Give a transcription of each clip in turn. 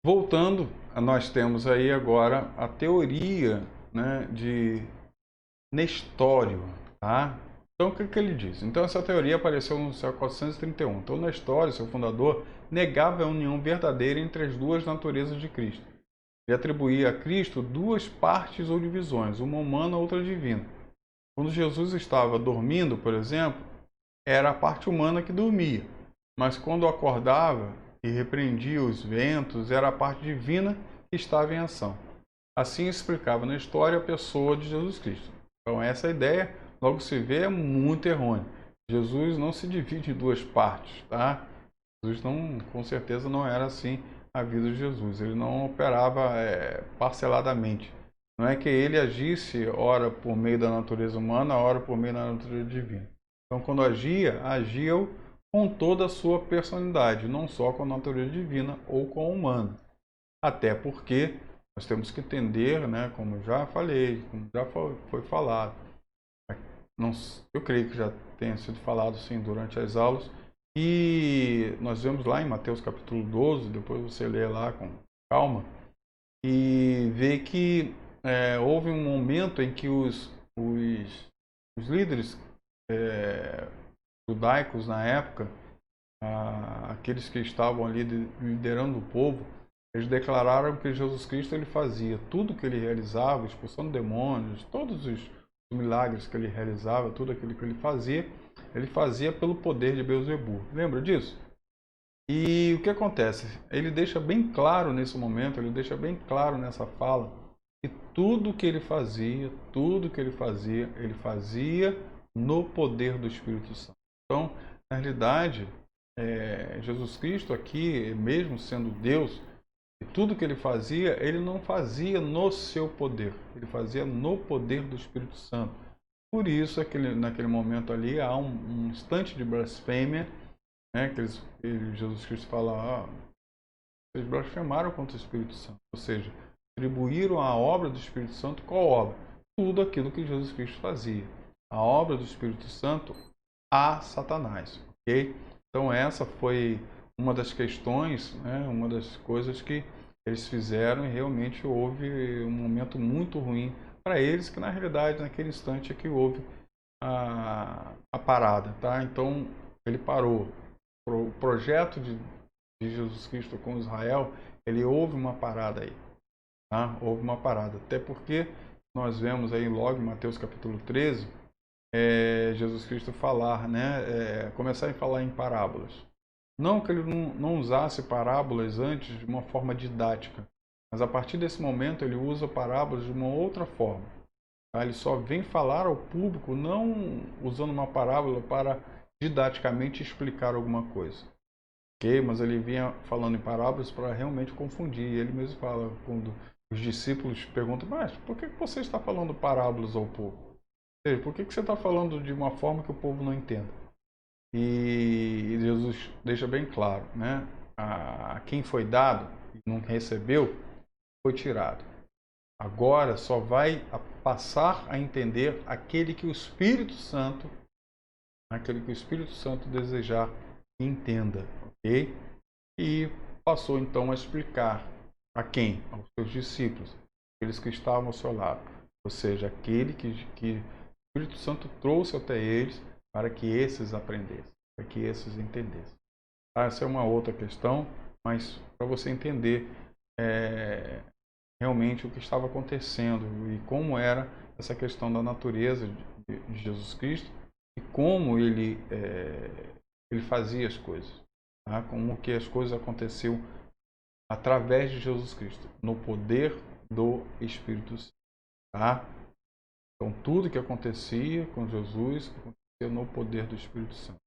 Voltando, nós temos aí agora a teoria, né, de Nestório, tá? Então, o que que ele diz? Então, essa teoria apareceu no século 431. Então, Nestório, seu fundador, negava a união verdadeira entre as duas naturezas de Cristo. Ele atribuía a Cristo duas partes ou divisões, uma humana e outra divina. Quando Jesus estava dormindo, por exemplo, era a parte humana que dormia, mas quando acordava e repreendia os ventos, era a parte divina que estava em ação. Assim explicava na história a pessoa de Jesus Cristo. Então, essa ideia, logo se vê, é muito errônea. Jesus não se divide em duas partes, tá? Jesus não, com certeza não era assim a vida de Jesus. Ele não operava parceladamente. Não é que ele agisse ora por meio da natureza humana, ora por meio da natureza divina. Então, quando agia, agia com toda a sua personalidade, não só com a natureza divina ou com a humana. Até porque nós temos que entender, né, como já falei, como já foi falado, não, eu creio que já tenha sido falado sim durante as aulas, e nós vemos lá em Mateus capítulo 12, depois você lê lá com calma, e vê que houve um momento em que os líderes é, judaicos na época, aqueles que estavam ali liderando o povo, eles declararam que Jesus Cristo ele fazia tudo que ele realizava, expulsando demônios, todos os milagres que ele realizava, tudo aquilo que ele fazia pelo poder de Beelzebub. Lembra disso? E o que acontece? Ele deixa bem claro nesse momento, ele deixa bem claro nessa fala, que tudo que ele fazia no poder do Espírito Santo. Então, na realidade, Jesus Cristo aqui, mesmo sendo Deus, e tudo que ele fazia, ele não fazia no seu poder, ele fazia no poder do Espírito Santo. Por isso, naquele momento ali, há um instante de blasfêmia, né, Jesus Cristo fala, vocês blasfemaram contra o Espírito Santo, ou seja, atribuíram a obra do Espírito Santo qual obra? Tudo aquilo que Jesus Cristo fazia. A obra do Espírito Santo a Satanás, ok? Então essa foi uma das questões, né, uma das coisas que eles fizeram e realmente houve um momento muito ruim para eles, que na realidade naquele instante é que houve a parada, tá? Então ele parou. O projeto de Jesus Cristo com Israel, ele houve uma parada aí, tá? Houve uma parada, até porque nós vemos aí logo em Mateus capítulo 13, Jesus Cristo falar, né, começar a falar em parábolas. Não que ele não usasse parábolas antes de uma forma didática, mas a partir desse momento ele usa parábolas de uma outra forma. Tá? Ele só vem falar ao público não usando uma parábola para didaticamente explicar alguma coisa. Ok? Mas ele vinha falando em parábolas para realmente confundir. E ele mesmo fala, quando os discípulos perguntam, mas por que você está falando parábolas ao povo? Ou seja, por que você está falando de uma forma que o povo não entenda? E Jesus deixa bem claro, né? A quem foi dado e não recebeu, foi tirado. Agora só vai passar a entender aquele que o Espírito Santo desejar que entenda, ok? E passou então a explicar a quem? Aos seus discípulos, aqueles que estavam ao seu lado, ou seja, aquele que o Espírito Santo trouxe até eles para que esses aprendessem, para que esses entendessem. Essa é uma outra questão, mas para você entender realmente o que estava acontecendo e como era essa questão da natureza de Jesus Cristo e como ele fazia as coisas, tá? Como que as coisas aconteciam através de Jesus Cristo, no poder do Espírito Santo, tá? Então tudo que acontecia com Jesus acontecia no poder do Espírito Santo.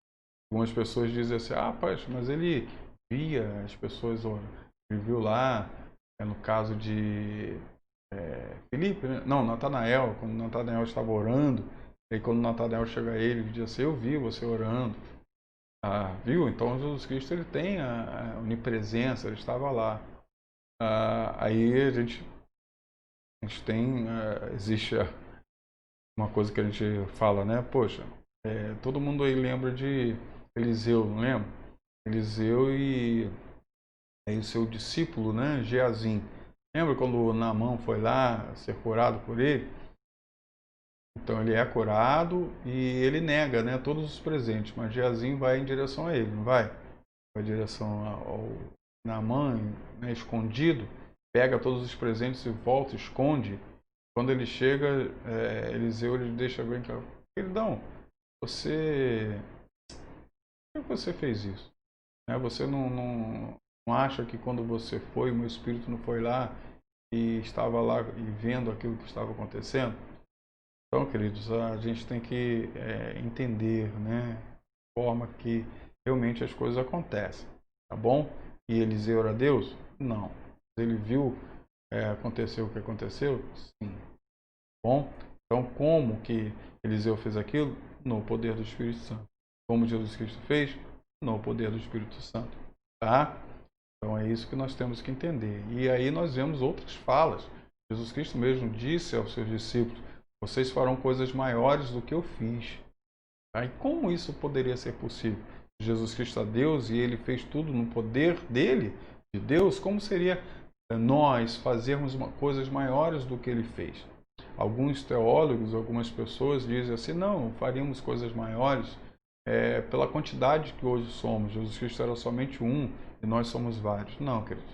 Algumas pessoas dizem assim, mas ele via as pessoas orando. Ele viu lá, no caso de Filipe, né? Não, Natanael, quando Natanael estava orando, e quando Natanael chega a ele, ele diz assim, eu vi você orando. Viu? Então Jesus Cristo ele tem a onipresença, ele estava lá. Aí a gente tem, existe uma coisa que a gente fala, né? Poxa, todo mundo aí lembra de Eliseu, não lembra? Eliseu aí o seu discípulo, né, Geazim. Lembra quando Naamã foi lá ser curado por ele? Então ele é curado e ele nega, né, todos os presentes, mas Geazim vai em direção a ele, não vai? Vai em direção ao Naamã, né, escondido, pega todos os presentes e volta, esconde. Quando ele chega, Eliseu ele deixa bem claro: queridão, por que você fez isso? Né, você não acha que quando você foi, o meu espírito não foi lá e estava lá e vendo aquilo que estava acontecendo? Então, queridos, a gente tem que entender, né, de forma que realmente as coisas acontecem, tá bom? E Eliseu era Deus? Não. Ele viu acontecer o que aconteceu? Sim. Bom, então como que Eliseu fez aquilo? No poder do Espírito Santo. Como Jesus Cristo fez? No poder do Espírito Santo, tá? Então é isso que nós temos que entender. E aí nós vemos outras falas. Jesus Cristo mesmo disse aos seus discípulos: vocês farão coisas maiores do que eu fiz. Tá? E como isso poderia ser possível? Jesus Cristo é Deus e ele fez tudo no poder dele, de Deus. Como seria nós fazermos coisas maiores do que ele fez? Alguns teólogos, algumas pessoas dizem assim: não, faríamos coisas maiores pela quantidade que hoje somos. Jesus Cristo era somente um e nós somos vários. Não, queridos.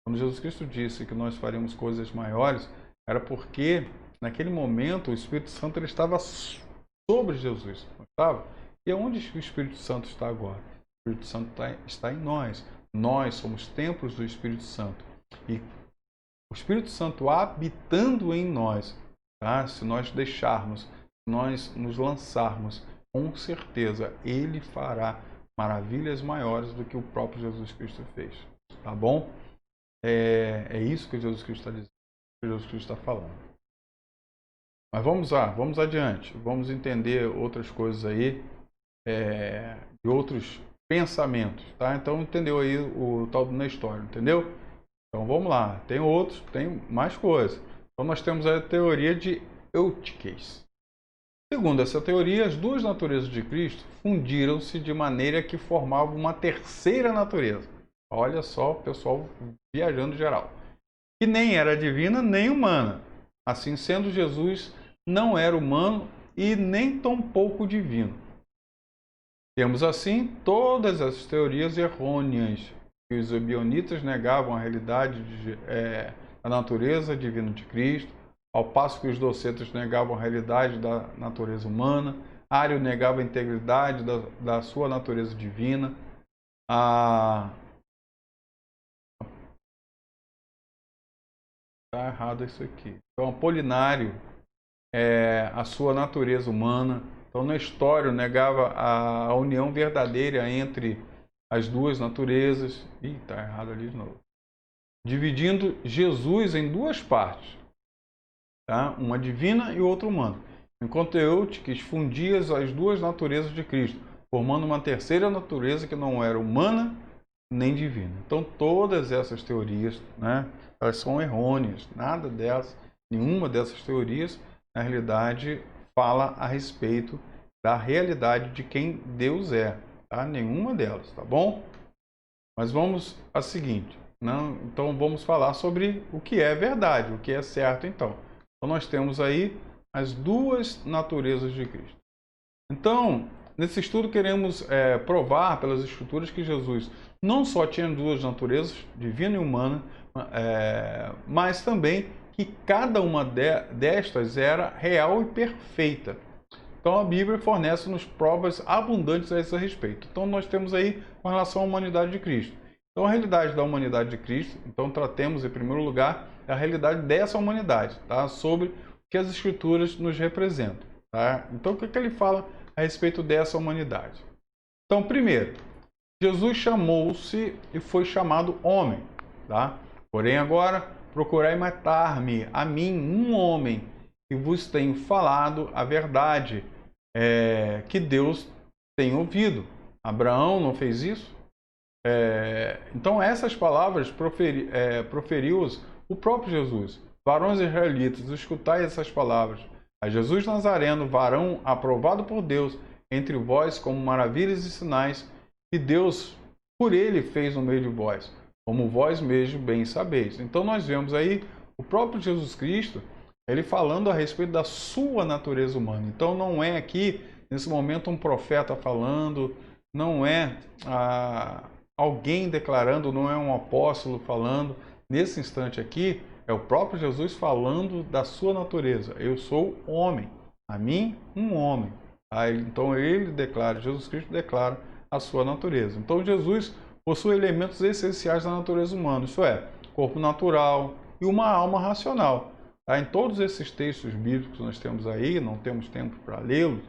Quando Jesus Cristo disse que nós faríamos coisas maiores, era porque naquele momento o Espírito Santo ele estava sobre Jesus, não estava? E onde o Espírito Santo está agora? O Espírito Santo está em nós. Nós somos templos do Espírito Santo. E o Espírito Santo habitando em nós, tá? Se nós deixarmos, se nós nos lançarmos, com certeza Ele fará maravilhas maiores do que o próprio Jesus Cristo fez. Tá bom? É isso que Jesus Cristo está dizendo, que Jesus Cristo está falando. Mas vamos lá, vamos adiante. Vamos entender outras coisas aí, de outros pensamentos, tá? Então entendeu aí o tal do Nestório, entendeu? Então vamos lá, tem outros, tem mais coisas. Então nós temos a teoria de Eutíquez. Segundo essa teoria, as duas naturezas de Cristo fundiram-se de maneira que formavam uma terceira natureza. Olha só, o pessoal viajando geral. Que nem era divina nem humana. Assim sendo, Jesus não era humano e nem tampouco divino. Temos assim todas as teorias errôneas, que os ebionitas negavam a realidade da natureza divina de Cristo, ao passo que os docetas negavam a realidade da natureza humana, Ário negava a integridade da sua natureza divina, está errado isso aqui. Então, Apolinário, a sua natureza humana. Então, Nestório negava a união verdadeira entre as duas naturezas. Ih, está errado ali de novo. Dividindo Jesus em duas partes, tá? Uma divina e outra humana. Enquanto Eutíquez fundia as duas naturezas de Cristo, formando uma terceira natureza que não era humana nem divina. Então, todas essas teorias, né, elas são errôneas. Nada delas, nenhuma dessas teorias, na realidade, fala a respeito da realidade de quem Deus é. Tá? Nenhuma delas, tá bom? Mas vamos a seguinte. Então, vamos falar sobre o que é verdade, o que é certo, então. Então, nós temos aí as duas naturezas de Cristo. Então, nesse estudo, queremos provar pelas Escrituras que Jesus não só tinha duas naturezas, divina e humana, mas também que cada uma destas era real e perfeita. Então, a Bíblia fornece-nos provas abundantes a esse respeito. Então, nós temos aí com relação à humanidade de Cristo. Então, a realidade da humanidade de Cristo, então tratemos em primeiro lugar a realidade dessa humanidade, tá? Sobre o que as Escrituras nos representam. Tá? Então, o que ele fala a respeito dessa humanidade? Então, primeiro, Jesus chamou-se e foi chamado homem. Tá? Porém, agora, procurai matar-me, a mim, um homem, e vos tenho falado a verdade que Deus tem ouvido. Abraão não fez isso? Então, essas palavras proferiu-as o próprio Jesus. Varões israelitas, escutai essas palavras. A Jesus Nazareno, varão aprovado por Deus entre vós como maravilhas e sinais que Deus, por ele, fez no meio de vós. como vós mesmos bem sabeis. Então nós vemos aí o próprio Jesus Cristo, ele falando a respeito da sua natureza humana. Então não é aqui, nesse momento, um profeta falando, não é alguém declarando, não é um apóstolo falando. Nesse instante aqui, é o próprio Jesus falando da sua natureza. Eu sou homem, a mim, um homem. Então ele declara, Jesus Cristo declara a sua natureza. Então Jesus possui elementos essenciais da natureza humana, isso é, corpo natural e uma alma racional. Em todos esses textos bíblicos que nós temos aí, não temos tempo para lê-los,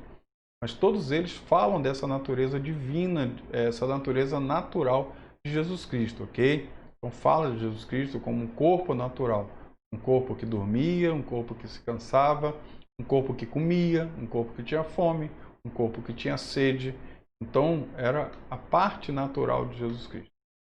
mas todos eles falam dessa natureza divina, essa natureza natural de Jesus Cristo, ok? Então fala de Jesus Cristo como um corpo natural, um corpo que dormia, um corpo que se cansava, um corpo que comia, um corpo que tinha fome, um corpo que tinha sede. Então era a parte natural de Jesus Cristo,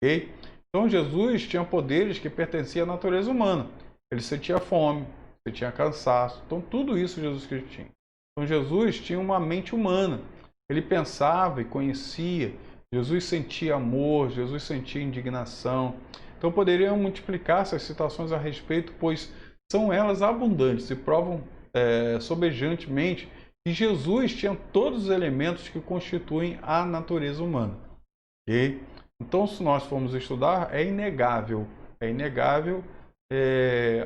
ok? Então Jesus tinha poderes que pertenciam à natureza humana. Ele sentia fome, ele tinha cansaço, então tudo isso Jesus Cristo tinha. Então Jesus tinha uma mente humana, ele pensava e conhecia, Jesus sentia amor, Jesus sentia indignação. Então poderiam multiplicar essas citações a respeito, pois são elas abundantes e provam sobejantemente que Jesus tinha todos os elementos que constituem a natureza humana. Okay? Então, se nós formos estudar, é inegável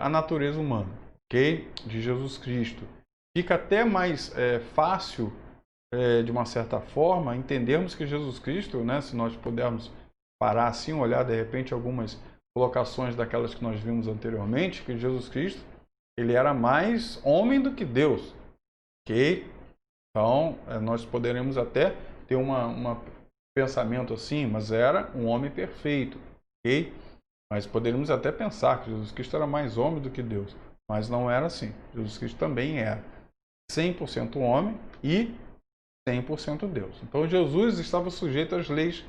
a natureza humana, ok? De Jesus Cristo. Fica até mais fácil, de uma certa forma, entendermos que Jesus Cristo, né, se nós pudermos parar assim, olhar de repente algumas colocações daquelas que nós vimos anteriormente, que Jesus Cristo, ele era mais homem do que Deus, ok? Então, nós poderemos até ter um pensamento assim, mas era um homem perfeito, ok? Mas poderíamos até pensar que Jesus Cristo era mais homem do que Deus, mas não era assim. Jesus Cristo também era 100% homem e 100% Deus. Então, Jesus estava sujeito às leis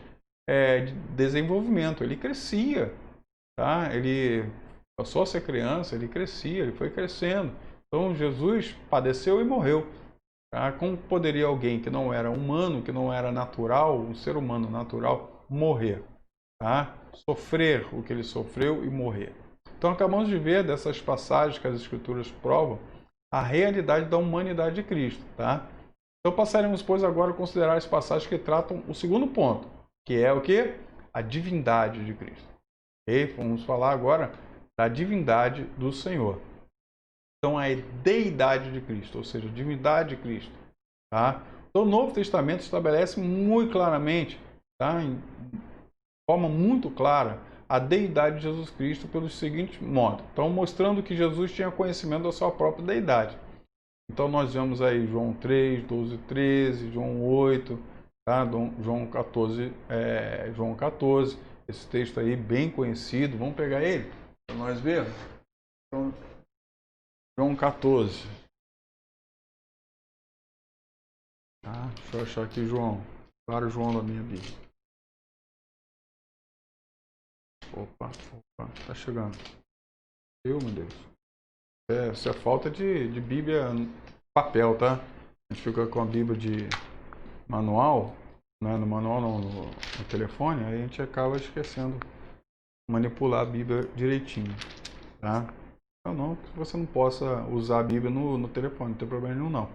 de desenvolvimento, ele crescia, tá? Ele passou a ser criança, ele crescia, ele foi crescendo. Então, Jesus padeceu e morreu. Como poderia alguém que não era humano, que não era natural, um ser humano natural, morrer? Tá? Sofrer o que ele sofreu e morrer. Então acabamos de ver dessas passagens que as Escrituras provam a realidade da humanidade de Cristo. Tá? Então passaremos, pois, agora a considerar as passagens que tratam o segundo ponto, que é o quê? A divindade de Cristo. Okay? Vamos falar agora da divindade do Senhor. Então, a deidade de Cristo, ou seja, a divindade de Cristo. Tá? Então, o Novo Testamento estabelece muito claramente, tá? De forma muito clara, a deidade de Jesus Cristo pelo seguinte modo. Então, mostrando que Jesus tinha conhecimento da sua própria deidade. Então, nós vemos aí João 3, 12, 13, João 8, tá? João 14, esse texto aí bem conhecido. Vamos pegar ele para nós vermos. Então, João 14. Deixa eu achar aqui João. Claro, João da minha Bíblia. Opa, tá chegando. Meu Deus. Isso é falta de Bíblia papel, tá? A gente fica com a Bíblia de manual, né? No manual não, no telefone, aí a gente acaba esquecendo de manipular a Bíblia direitinho, tá? Não que você não possa usar a Bíblia no telefone, não tem problema nenhum não,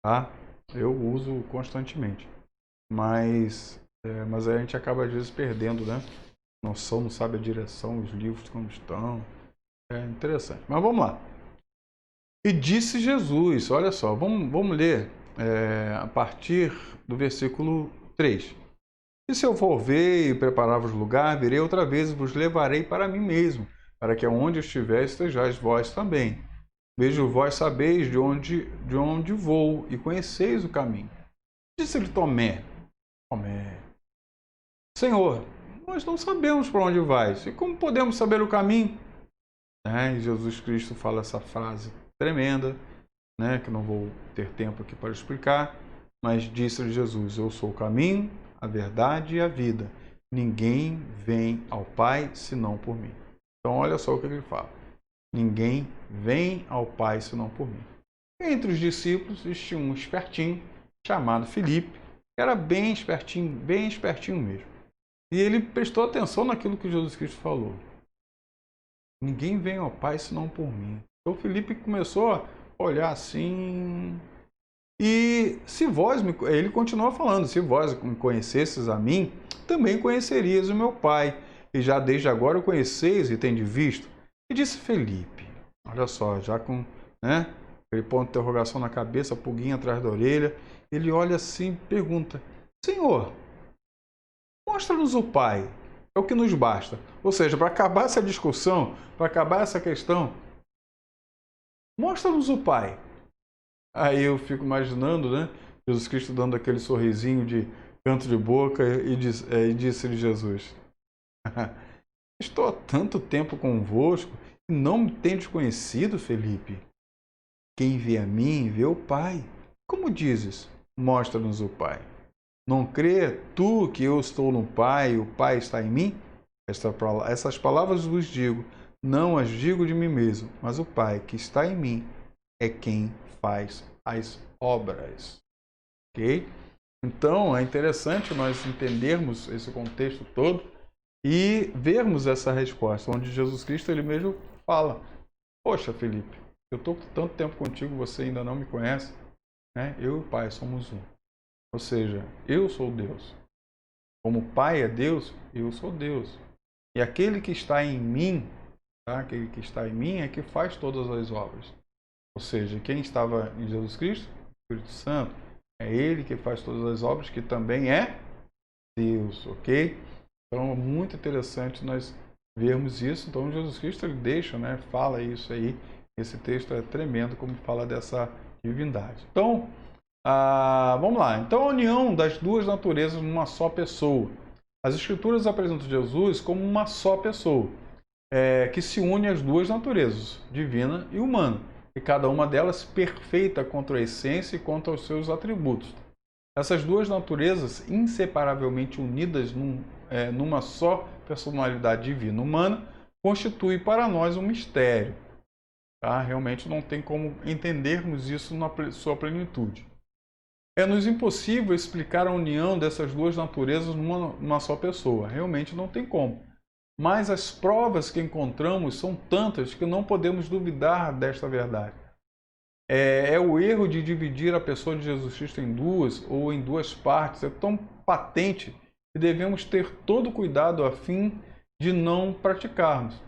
tá? Eu uso constantemente, mas aí a gente acaba às vezes perdendo, né? Noção, não sabe a direção, os livros como estão, é interessante. Mas vamos lá. E disse Jesus, olha só, vamos ler a partir do versículo 3. E se eu for ver e preparar-vos lugar, virei outra vez e vos levarei para mim mesmo, para que aonde estiver estejais vós também. Vejo vós sabeis de onde vou e conheceis o caminho. Disse-lhe Tomé, Senhor, nós não sabemos para onde vais, e como podemos saber o caminho? E Jesus Cristo fala essa frase tremenda, né, que não vou ter tempo aqui para explicar, mas disse-lhe Jesus, eu sou o caminho, a verdade e a vida. Ninguém vem ao Pai senão por mim. Então olha só o que ele fala. Ninguém vem ao Pai senão por mim. Entre os discípulos existia um espertinho chamado Filipe, que era bem espertinho mesmo. E ele prestou atenção naquilo que Jesus Cristo falou. Ninguém vem ao Pai senão por mim. Então Felipe começou a olhar assim. E se vós me... Ele continua falando, se vós me conhecesses a mim, também conhecerias o meu Pai. E já desde agora o conheceis e tendes visto. E disse Felipe, olha só, já com, né, aquele ponto de interrogação na cabeça, a pulguinha atrás da orelha, ele olha assim e pergunta, Senhor, mostra-nos o Pai, é o que nos basta. Ou seja, para acabar essa discussão, para acabar essa questão, mostra-nos o Pai. Aí eu fico imaginando, né, Jesus Cristo dando aquele sorrisinho de canto de boca e disse-lhe Jesus, estou há tanto tempo convosco e não me tendes conhecido, Felipe. Quem vê a mim, vê o Pai. Como dizes, mostra-nos o Pai. Não crê tu que eu estou no Pai e o Pai está em mim? Essas palavras vos digo, não as digo de mim mesmo, mas o Pai que está em mim é quem faz as obras. Ok? Então, é interessante nós entendermos esse contexto todo e vermos essa resposta, onde Jesus Cristo ele mesmo fala, poxa, Felipe, eu estou com tanto tempo contigo, você ainda não me conhece, né? Eu e o Pai somos um. Ou seja, eu sou Deus. Como o Pai é Deus, eu sou Deus. E aquele que está em mim, tá? Aquele que está em mim é que faz todas as obras. Ou seja, quem estava em Jesus Cristo? O Espírito Santo. É Ele que faz todas as obras, que também é Deus, ok? Então é muito interessante nós vermos isso. Então Jesus Cristo ele deixa, né? Fala isso aí. Esse texto é tremendo como fala dessa divindade. Então, vamos lá. Então a união das duas naturezas numa só pessoa. As Escrituras apresentam Jesus como uma só pessoa, que se une às duas naturezas, divina e humana, e cada uma delas perfeita quanto à essência e quanto aos seus atributos. Essas duas naturezas, inseparavelmente unidas numa só personalidade divina humana, constituem para nós um mistério. Tá? Realmente não tem como entendermos isso na sua plenitude. É-nos impossível explicar a união dessas duas naturezas numa só pessoa. Realmente não tem como. Mas as provas que encontramos são tantas que não podemos duvidar desta verdade. É o erro de dividir a pessoa de Jesus Cristo em duas ou em duas partes. É tão patente que devemos ter todo cuidado a fim de não praticarmos.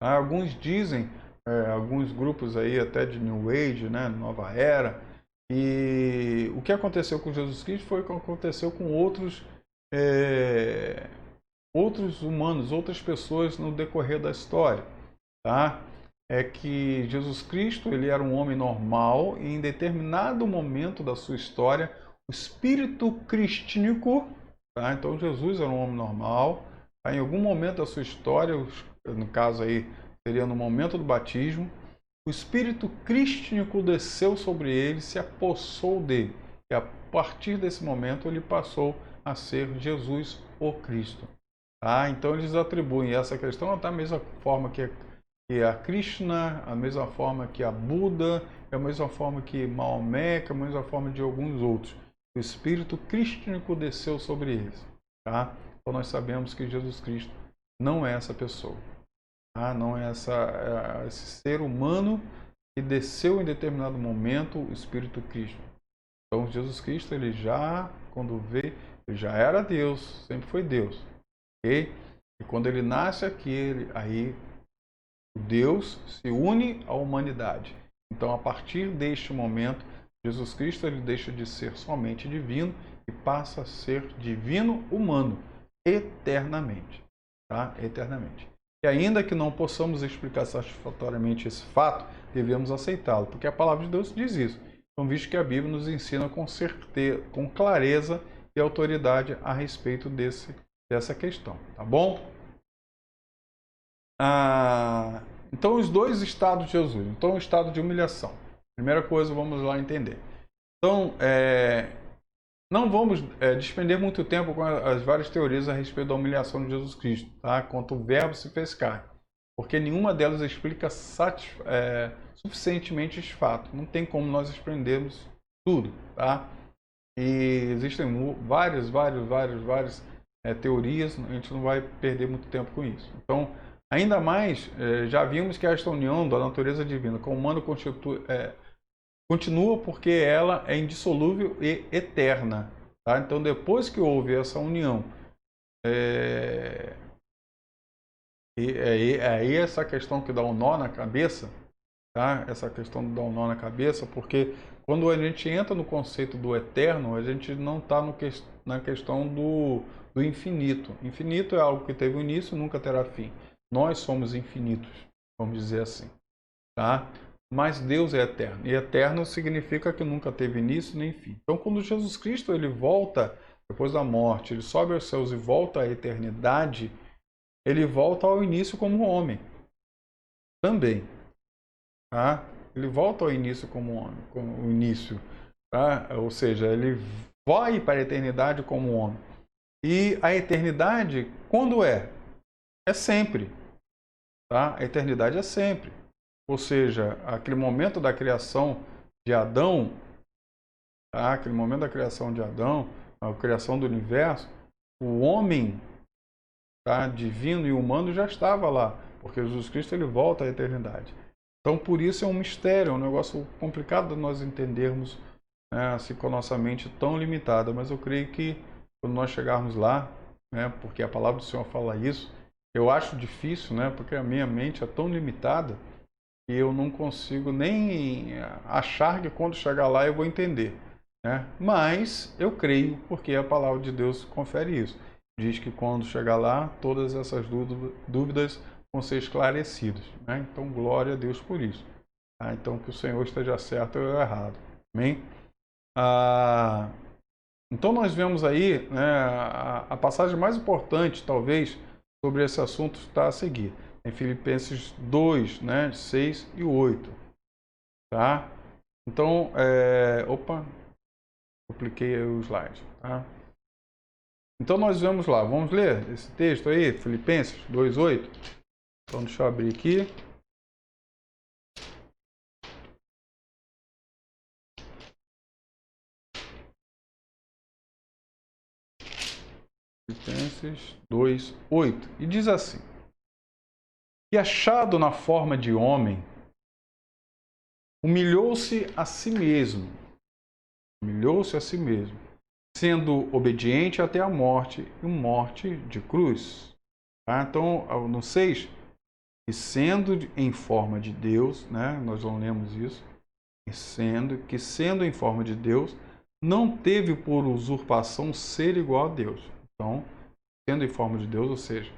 Alguns dizem, alguns grupos aí até de New Age, né, Nova Era, e o que aconteceu com Jesus Cristo foi o que aconteceu com outros humanos, outras pessoas no decorrer da história, tá? É que Jesus Cristo ele era um homem normal e em determinado momento da sua história o espírito crístico, tá? Então Jesus era um homem normal, tá? Em algum momento da sua história, no caso aí seria no momento do batismo, o espírito crístico desceu sobre ele, se apossou dele e a partir desse momento ele passou a ser Jesus o Cristo. Então eles atribuem essa questão da mesma forma que a Krishna, a mesma forma que a Buda, a mesma forma que Maomé, a mesma forma de alguns outros. O espírito crístico desceu sobre eles. Tá? Então nós sabemos que Jesus Cristo não é essa pessoa. Não é esse ser humano que desceu em determinado momento o espírito crístico. Então Jesus Cristo, ele já, quando veio, ele já era Deus, sempre foi Deus. Okay? E quando ele nasce aqui, aí o Deus se une à humanidade. Então, a partir deste momento, Jesus Cristo ele deixa de ser somente divino e passa a ser divino humano, eternamente. Tá? Eternamente. E ainda que não possamos explicar satisfatoriamente esse fato, devemos aceitá-lo, porque a palavra de Deus diz isso. Então, visto que a Bíblia nos ensina com certeza, com clareza e autoridade a respeito dessa questão, tá bom? Então, os dois estados de Jesus. Então, o estado de humilhação. Primeira coisa, vamos lá entender. Então, não vamos despender muito tempo com as várias teorias a respeito da humilhação de Jesus Cristo, tá? Quanto o verbo se fez carne. Porque nenhuma delas explica suficientemente esse fato. Não tem como nós aprendermos tudo, tá? E existem várias teorias, a gente não vai perder muito tempo com isso. Então, ainda mais, já vimos que esta união da natureza divina com o humano continua porque ela é indissolúvel e eterna. Tá? Então, depois que houve essa união, aí essa questão que dá um nó na cabeça, tá? Essa questão de dar um nó na cabeça, porque quando a gente entra no conceito do eterno, a gente não está na questão do infinito. Infinito é algo que teve um início e nunca terá fim. Nós somos infinitos, vamos dizer assim, tá? Mas Deus é eterno. E eterno significa que nunca teve início nem fim. Então, quando Jesus Cristo ele volta depois da morte, ele sobe aos céus e volta à eternidade, ele volta ao início como homem. Também. Tá? Ele volta ao início como homem, como o início, tá? Ou seja, ele vai para a eternidade como homem. E a eternidade, quando é? É sempre, tá? A eternidade é sempre. Ou seja, aquele momento da criação de Adão, tá? Aquele momento da criação de Adão, a criação do universo, o homem, tá? Divino e humano já estava lá, porque Jesus Cristo ele volta à eternidade. Então, por isso é um mistério, é um negócio complicado de nós entendermos, né, assim, com a nossa mente tão limitada. Mas eu creio que quando nós chegarmos lá, né, porque a palavra do Senhor fala isso, eu acho difícil, né, porque a minha mente é tão limitada que eu não consigo nem achar que quando chegar lá eu vou entender. Né? Mas eu creio, porque a palavra de Deus confere isso. Diz que quando chegar lá, todas essas dúvidas vão ser esclarecidos. Né? Então, glória a Deus por isso. Tá? Então, que o Senhor esteja certo ou errado. Amém? Então, nós vemos aí, né, a passagem mais importante, talvez, sobre esse assunto está a seguir. Em Filipenses 2, né, 6 e 8. Tá? Então, opa, dupliquei o slide. Tá? Então, nós vamos lá. Vamos ler esse texto aí, Filipenses 2, 8. Então, deixa eu abrir aqui. Filipenses 2, 8. E diz assim: E achado na forma de homem, humilhou-se a si mesmo. Humilhou-se a si mesmo, sendo obediente até a morte, e morte de cruz. Tá? Então, no 6, e sendo em forma de Deus, né? Nós não lemos isso, sendo em forma de Deus, não teve por usurpação ser igual a Deus. Então, sendo em forma de Deus, ou seja,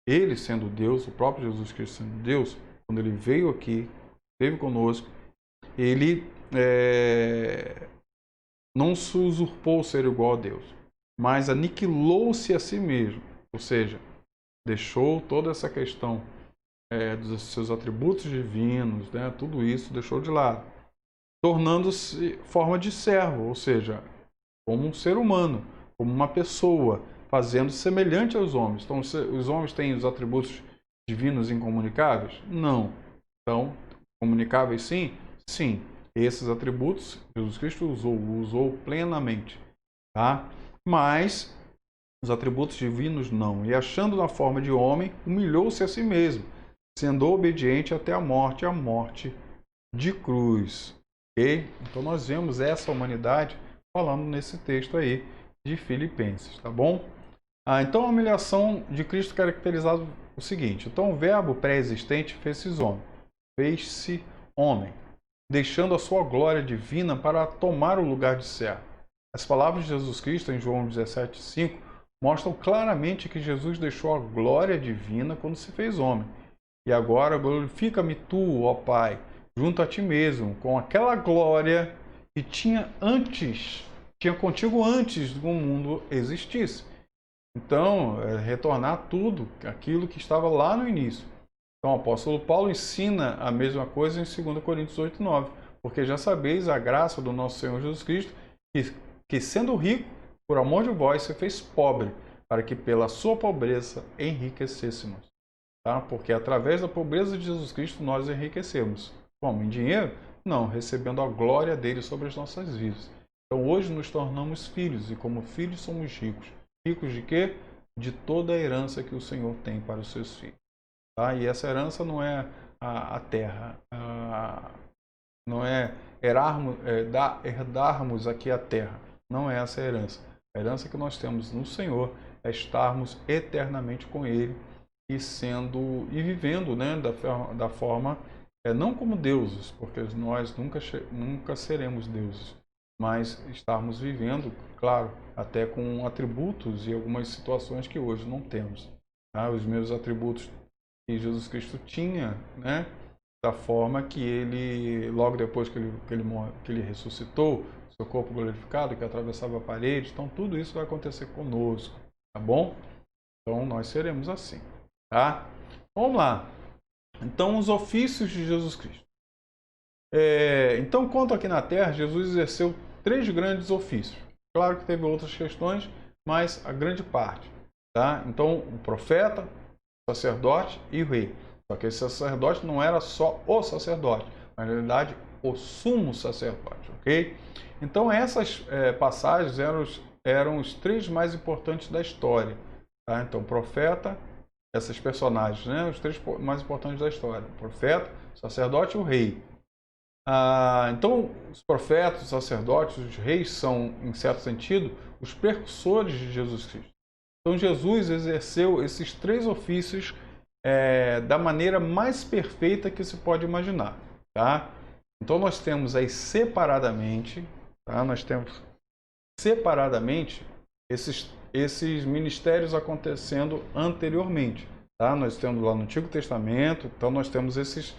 ele sendo Deus, o próprio Jesus Cristo sendo Deus, quando ele veio aqui, esteve conosco, ele não se usurpou ser igual a Deus, mas aniquilou-se a si mesmo, ou seja, deixou toda essa questão dos seus atributos divinos, né, tudo isso deixou de lado, tornando-se forma de servo, ou seja, como um ser humano, como uma pessoa, fazendo semelhante aos homens. Então, os homens têm os atributos divinos incomunicáveis? Não. Então, comunicáveis sim? Sim. Esses atributos, Jesus Cristo usou plenamente. Tá? Mas, os atributos divinos não. E achando na forma de homem, humilhou-se a si mesmo, sendo obediente até a morte de cruz. Okay? Então, nós vemos essa humanidade falando nesse texto aí de Filipenses, tá bom? Então, a humilhação de Cristo caracterizado o seguinte: então, o verbo pré-existente fez-se homem, deixando a sua glória divina para tomar o lugar de servo. As palavras de Jesus Cristo em João 17,5 mostram claramente que Jesus deixou a glória divina quando se fez homem. E agora glorifica-me tu, ó Pai, junto a ti mesmo, com aquela glória que tinha contigo antes do mundo existisse. Então, retornar tudo, aquilo que estava lá no início. Então, o apóstolo Paulo ensina a mesma coisa em 2 Coríntios 8, 9. Porque já sabeis a graça do nosso Senhor Jesus Cristo, que sendo rico, por amor de vós, se fez pobre, para que pela sua pobreza enriquecêssemos. Tá? Porque através da pobreza de Jesus Cristo nós enriquecemos. Como? Em dinheiro? Não, recebendo a glória dele sobre as nossas vidas. Então, hoje nos tornamos filhos, e como filhos somos ricos. Ricos de quê? de toda a herança que o Senhor tem para os seus filhos. Tá? E essa herança não é a terra, não é herdarmos aqui a terra. Não é essa a herança. A herança que nós temos no Senhor é estarmos eternamente com Ele e vivendo, né, da forma, não como deuses, porque nós nunca seremos deuses, mas estarmos vivendo, claro, até com atributos e algumas situações que hoje não temos. Tá? Os meus atributos que Jesus Cristo tinha, né, da forma que ele, logo depois que ele ressuscitou, seu corpo glorificado, que atravessava a parede, então tudo isso vai acontecer conosco, tá bom? Então nós seremos assim, tá? Vamos lá. Então, os ofícios de Jesus Cristo. Então, quanto aqui na Terra, Jesus exerceu 3 grandes ofícios. Claro que teve outras questões, mas a grande parte, tá? Então, o profeta, o sacerdote e o rei. Só que esse sacerdote não era só o sacerdote, mas na realidade o sumo sacerdote, ok? Então essas passagens eram os 3 mais importantes da história. Tá? Então profeta, esses personagens, né? Os 3 mais importantes da história: o profeta, o sacerdote e o rei. Então os profetas, os sacerdotes, os reis são, em certo sentido, os precursores de Jesus Cristo. Então Jesus exerceu esses 3 ofícios da maneira mais perfeita que se pode imaginar, tá? Então nós temos aí separadamente, tá? Nós temos separadamente esses ministérios acontecendo anteriormente, tá? Nós temos lá no Antigo Testamento, então nós temos esses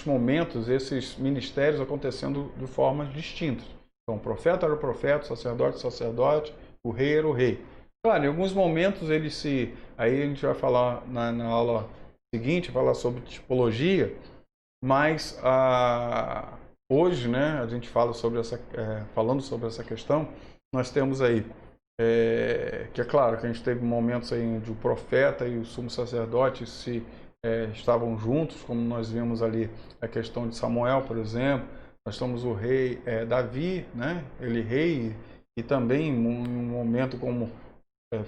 momentos, esses ministérios acontecendo de formas distintas. Então o profeta era o profeta, o sacerdote, o rei era o rei. Claro, em alguns momentos aí a gente vai falar na aula seguinte, falar sobre tipologia, mas hoje, né, a gente fala falando sobre essa questão, nós temos aí, que é claro que a gente teve momentos aí onde o profeta e o sumo sacerdote estavam juntos, como nós vimos ali a questão de Samuel, por exemplo. Nós temos o rei Davi, né, ele rei, e também em um momento como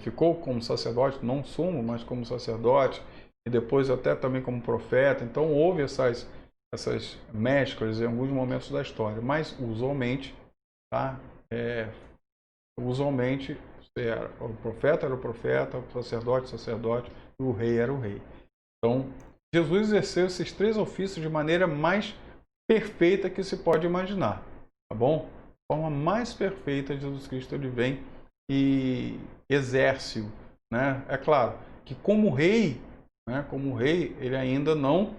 ficou como sacerdote, não sumo, mas como sacerdote, e depois até também como profeta. Então houve essas mesclas em alguns momentos da história, mas usualmente, tá? Usualmente o profeta era o profeta, o sacerdote, e o rei era o rei. Então Jesus exerceu esses 3 ofícios de maneira mais perfeita que se pode imaginar, tá bom? A forma mais perfeita de Jesus Cristo ele vem e exerce, né? É claro que como rei, né? Como rei, ele ainda não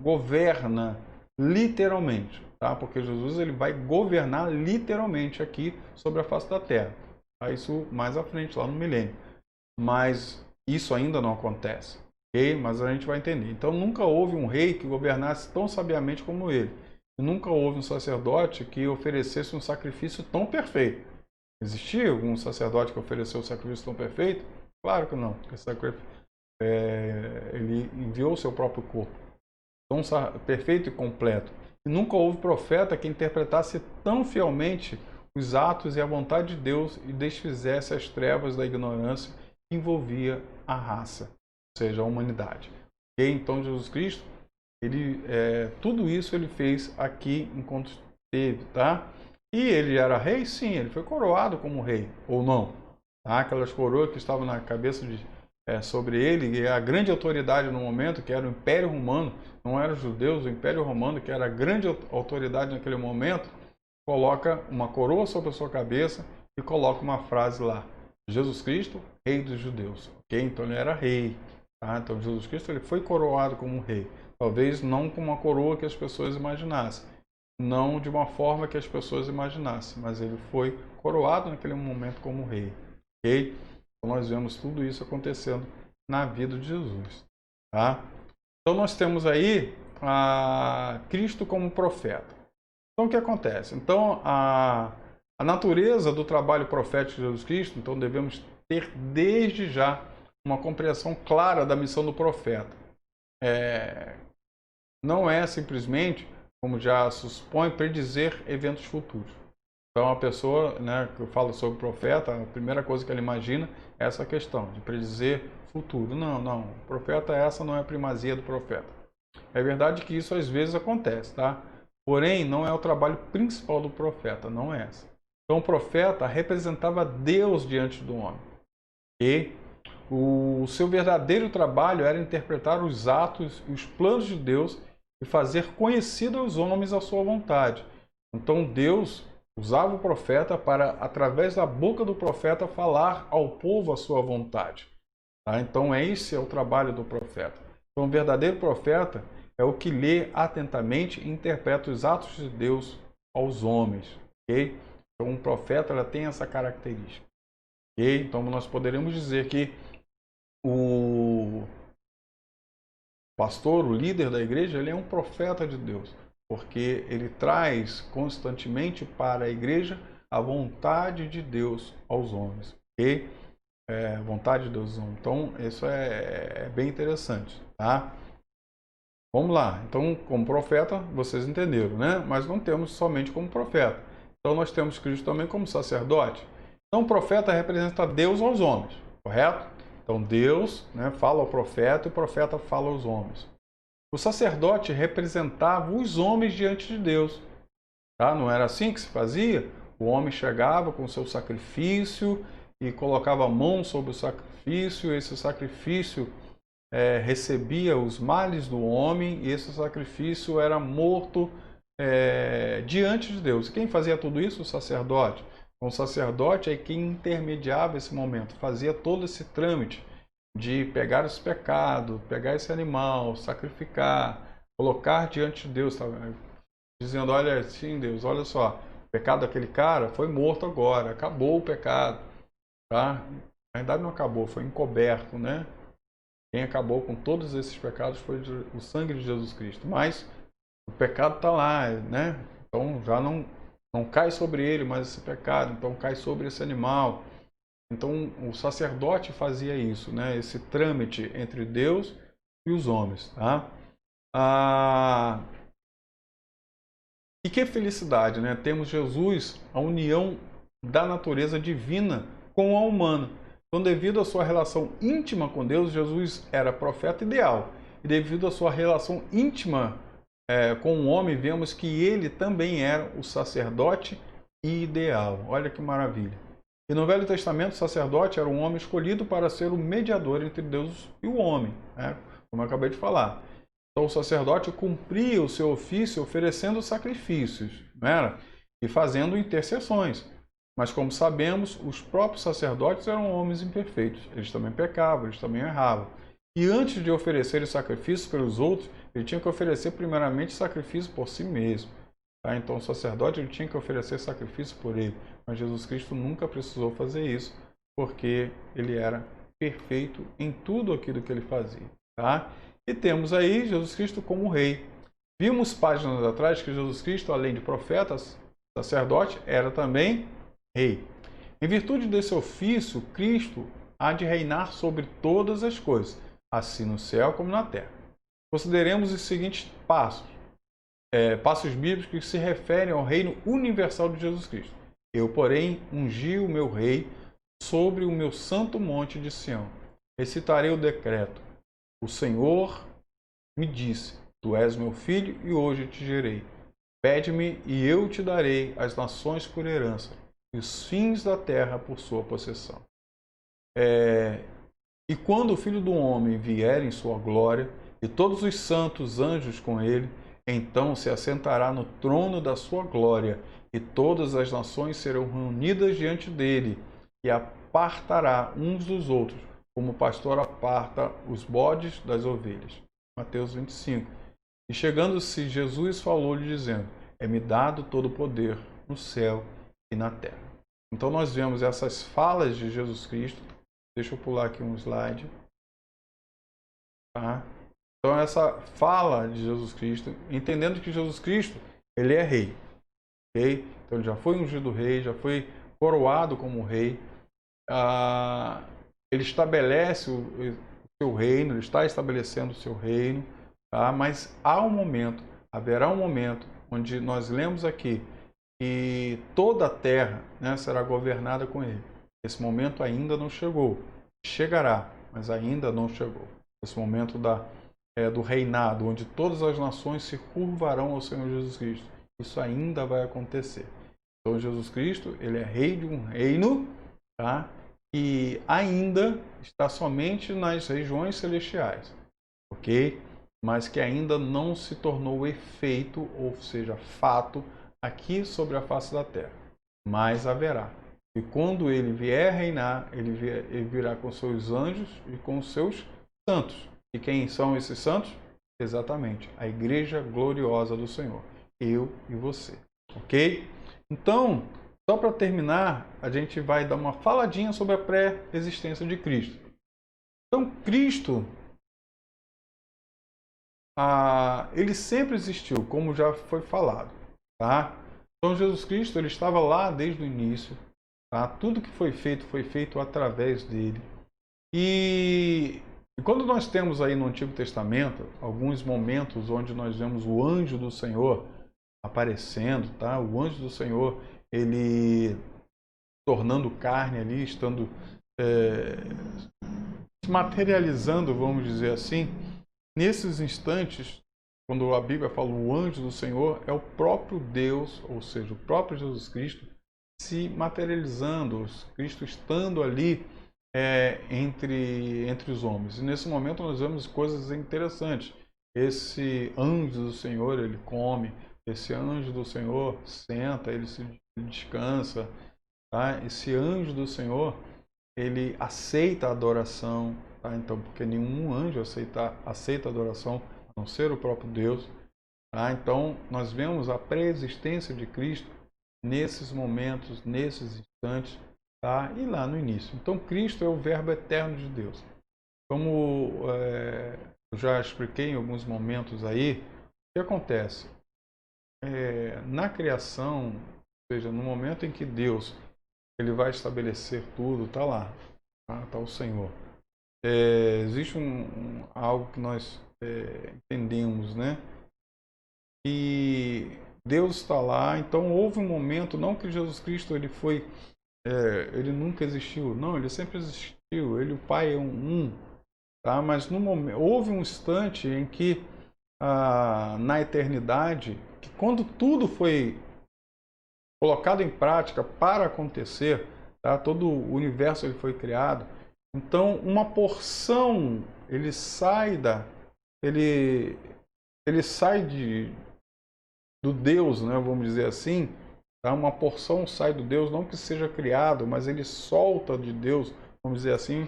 governa literalmente, tá? Porque Jesus ele vai governar literalmente aqui sobre a face da terra. Tá? Isso mais à frente, lá no milênio. Mas isso ainda não acontece, ok? Mas a gente vai entender. Então nunca houve um rei que governasse tão sabiamente como ele. Nunca houve um sacerdote que oferecesse um sacrifício tão perfeito. Existia algum sacerdote que ofereceu um sacrifício tão perfeito? Claro que não. Ele enviou o seu próprio corpo, tão perfeito e completo. E nunca houve profeta que interpretasse tão fielmente os atos e a vontade de Deus e desfizesse as trevas da ignorância que envolvia a raça, ou seja, a humanidade. E então Jesus Cristo, tudo isso ele fez aqui enquanto esteve, tá? E ele era rei? Sim, ele foi coroado como rei, ou não? Tá? Aquelas coroas que estavam na cabeça sobre ele, e a grande autoridade no momento, que era o Império Romano, não eram os judeus, o Império Romano, que era a grande autoridade naquele momento, coloca uma coroa sobre a sua cabeça e coloca uma frase lá: Jesus Cristo, Rei dos Judeus. Ok? Então ele era rei. Tá? Então Jesus Cristo ele foi coroado como rei. Talvez não com uma coroa que as pessoas imaginassem, não de uma forma que as pessoas imaginassem, mas ele foi coroado naquele momento como rei. Ok? Então nós vemos tudo isso acontecendo na vida de Jesus. Tá? Então nós temos aí Cristo como profeta. Então o que acontece? Então a natureza do trabalho profético de Jesus Cristo, então devemos ter desde já uma compreensão clara da missão do profeta. Não é simplesmente, como já se supõe, predizer eventos futuros. Então a pessoa, né, que eu falo sobre profeta, a primeira coisa que ela imagina é essa questão de predizer futuro. Não, não, o profeta, essa não é a primazia do profeta. É verdade que isso às vezes acontece, tá? Porém, não é o trabalho principal do profeta, não é essa. Então o profeta representava Deus diante do homem. E o seu verdadeiro trabalho era interpretar os atos e os planos de Deus e fazer conhecido aos homens a sua vontade. Então Deus usava o profeta para, através da boca do profeta, falar ao povo a sua vontade. Tá? Então esse é o trabalho do profeta. Então o verdadeiro profeta é o que lê atentamente e interpreta os atos de Deus aos homens. Okay? Então um profeta ela tem essa característica. Okay? Então nós poderemos dizer que o pastor, o líder da igreja, ele é um profeta de Deus, porque ele traz constantemente para a igreja a vontade de Deus aos homens. Ok? Vontade de Deus aos homens. Então, isso é bem interessante. Tá? Vamos lá. Então, como profeta, vocês entenderam, né? Mas não temos somente como profeta. Então, nós temos Cristo também como sacerdote. Então, o profeta representa Deus aos homens, correto? Então, Deus, né, fala ao profeta e o profeta fala aos homens. O sacerdote representava os homens diante de Deus. Tá? Não era assim que se fazia? O homem chegava com o seu sacrifício e colocava a mão sobre o sacrifício. Esse sacrifício recebia os males do homem e esse sacrifício era morto diante de Deus. E quem fazia tudo isso? O sacerdote. O sacerdote é quem intermediava esse momento, fazia todo esse trâmite de pegar esse pecado, pegar esse animal, sacrificar, colocar diante de Deus, tá? Dizendo, olha, sim, Deus, olha só, o pecado daquele cara foi morto agora, acabou o pecado, tá? Na verdade não acabou, foi encoberto, né? Quem acabou com todos esses pecados foi o sangue de Jesus Cristo, mas o pecado está lá, né? Então já não cai sobre ele mais esse pecado, então cai sobre esse animal. Então o sacerdote fazia isso, né? Esse trâmite entre Deus e os homens, tá? E que felicidade, né? Temos Jesus, a união da natureza divina com a humana. Então, devido à sua relação íntima com Deus, Jesus era profeta ideal. E devido à sua relação íntima com o homem, vemos que ele também era o sacerdote ideal. Olha que maravilha. E no Velho Testamento, o sacerdote era um homem escolhido para ser o mediador entre Deus e o homem, né? Como eu acabei de falar. Então, o sacerdote cumpria o seu ofício oferecendo sacrifícios, não era? E fazendo intercessões. Mas, como sabemos, os próprios sacerdotes eram homens imperfeitos. Eles também pecavam, eles também erravam. E antes de oferecer o sacrifício pelos outros, ele tinha que oferecer primeiramente sacrifício por si mesmo. Tá? Então, o sacerdote ele tinha que oferecer sacrifício por ele. Mas Jesus Cristo nunca precisou fazer isso, porque ele era perfeito em tudo aquilo que ele fazia. Tá? E temos aí Jesus Cristo como rei. Vimos páginas atrás que Jesus Cristo, além de profeta, sacerdote, era também rei. Em virtude desse ofício, Cristo há de reinar sobre todas as coisas, assim no céu como na terra. Consideremos os seguintes passos bíblicos que se referem ao reino universal de Jesus Cristo. Eu, porém, ungi o meu rei sobre o meu santo monte de Sião. Recitarei o decreto. O Senhor me disse, tu és meu filho e hoje te gerei. Pede-me e eu te darei as nações por herança e os fins da terra por sua possessão. E quando o Filho do Homem vier em sua glória e todos os santos anjos com ele, então se assentará no trono da sua glória e todas as nações serão reunidas diante dele e apartará uns dos outros, como o pastor aparta os bodes das ovelhas. Mateus 25. E chegando-se, Jesus falou-lhe dizendo, é-me dado todo o poder no céu e na terra. Então nós vemos essas falas de Jesus Cristo. Deixa eu pular aqui um slide. Tá? Então essa fala de Jesus Cristo, entendendo que Jesus Cristo, ele é rei. Okay? Então ele já foi ungido rei, já foi coroado como rei. Ele estabelece o seu reino, ele está estabelecendo o seu reino, tá? Mas haverá um momento onde nós lemos aqui e toda a terra, né, será governada com ele. Esse momento ainda não chegou. Chegará, mas ainda não chegou. Esse momento do reinado, onde todas as nações se curvarão ao Senhor Jesus Cristo. Isso ainda vai acontecer. Então Jesus Cristo, ele é rei de um reino, tá? E ainda está somente nas regiões celestiais, ok? Mas que ainda não se tornou efeito, ou seja, fato, aqui sobre a face da terra. Mas haverá. E quando ele vier reinar, ele virá com seus anjos e com seus santos. E quem são esses santos? Exatamente, a igreja gloriosa do Senhor. Eu e você, ok? Então, só para terminar, a gente vai dar uma faladinha sobre a pré-existência de Cristo. Então, Cristo, ele sempre existiu, como já foi falado, tá? Então, Jesus Cristo, ele estava lá desde o início, tá? Tudo que foi feito através dele. E quando nós temos aí no Antigo Testamento alguns momentos onde nós vemos o anjo do Senhor aparecendo, tá? O anjo do Senhor, ele tornando carne ali, estando se materializando, vamos dizer assim. Nesses instantes, quando a Bíblia fala o anjo do Senhor, é o próprio Deus, ou seja, o próprio Jesus Cristo se materializando, Cristo estando ali entre os homens. E nesse momento nós vemos coisas interessantes. Esse anjo do Senhor, ele come, esse anjo do Senhor senta, ele se descansa, tá? Esse anjo do Senhor, ele aceita a adoração, tá? Então, porque nenhum anjo aceita a adoração, a não ser o próprio Deus, tá? Então, nós vemos a pré-existência de Cristo nesses momentos, nesses instantes, tá? E lá no início. Então, Cristo é o verbo eterno de Deus. Como eu já expliquei em alguns momentos aí, o que acontece? Na criação, ou seja, no momento em que Deus ele vai estabelecer tudo, está lá, tá o Senhor. Existe algo que nós entendemos, né? E Deus está lá, então houve um momento, não que Jesus Cristo ele nunca existiu, não, ele sempre existiu, ele e o Pai é um, tá? Mas no momento, houve um instante em que na eternidade, que quando tudo foi colocado em prática para acontecer, tá? Todo o universo ele foi criado. Então, uma porção ele sai do Deus, né? Vamos dizer assim, tá? Uma porção sai do Deus, não que seja criado, mas ele solta de Deus, vamos dizer assim,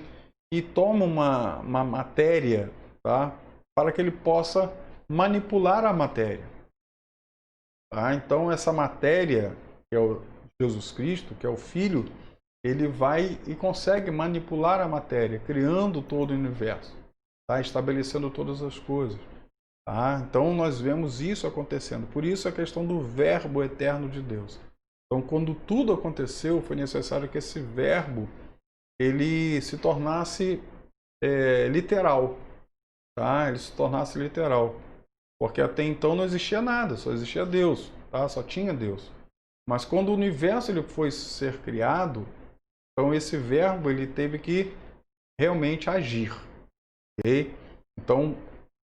e toma uma matéria, tá? Para que ele possa manipular a matéria. Tá? Então, essa matéria, que é o Jesus Cristo, que é o Filho, ele vai e consegue manipular a matéria, criando todo o universo, tá? Estabelecendo todas as coisas. Tá? Então, nós vemos isso acontecendo. Por isso, a questão do verbo eterno de Deus. Então, quando tudo aconteceu, foi necessário que esse verbo ele se tornasse literal. Tá? Ele se tornasse literal. Porque até então não existia nada, só existia Deus, tá? Só tinha Deus. Mas quando o universo ele foi ser criado, então esse verbo ele teve que realmente agir, ok? Então,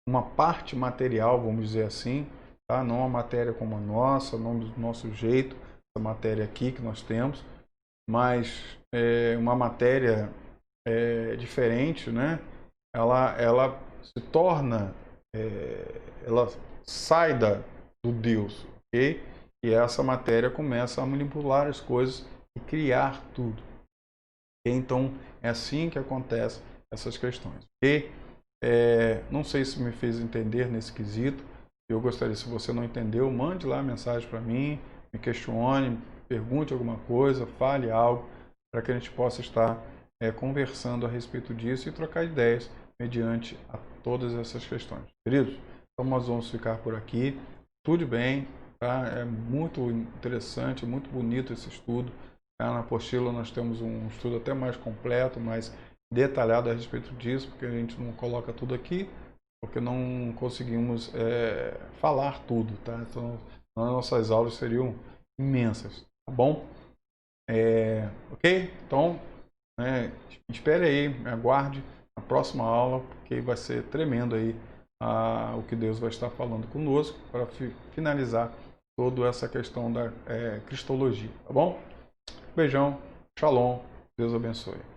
uma parte material, vamos dizer assim, tá? Não a matéria como a nossa, não do nosso jeito, essa matéria aqui que nós temos, mas uma matéria diferente, né? Ela se torna ela sai do Deus, ok? E essa matéria começa a manipular as coisas e criar tudo. Okay? Então, é assim que acontecem essas questões, ok? Não sei se me fez entender nesse quesito. Eu gostaria, se você não entendeu, mande lá a mensagem para mim, me questione, pergunte alguma coisa, fale algo, para que a gente possa estar conversando a respeito disso e trocar ideias mediante a todas essas questões. Queridos, então nós vamos ficar por aqui. Estude bem, tá? É muito interessante, muito bonito esse estudo. Tá? Na apostila nós temos um estudo até mais completo, mais detalhado a respeito disso, porque a gente não coloca tudo aqui, porque não conseguimos falar tudo. Tá? Então, as nossas aulas seriam imensas, tá bom? Ok? Então, espere aí, me aguarde a próxima aula, porque vai ser tremendo aí o que Deus vai estar falando conosco para finalizar toda essa questão da cristologia, tá bom? Beijão, shalom, Deus abençoe.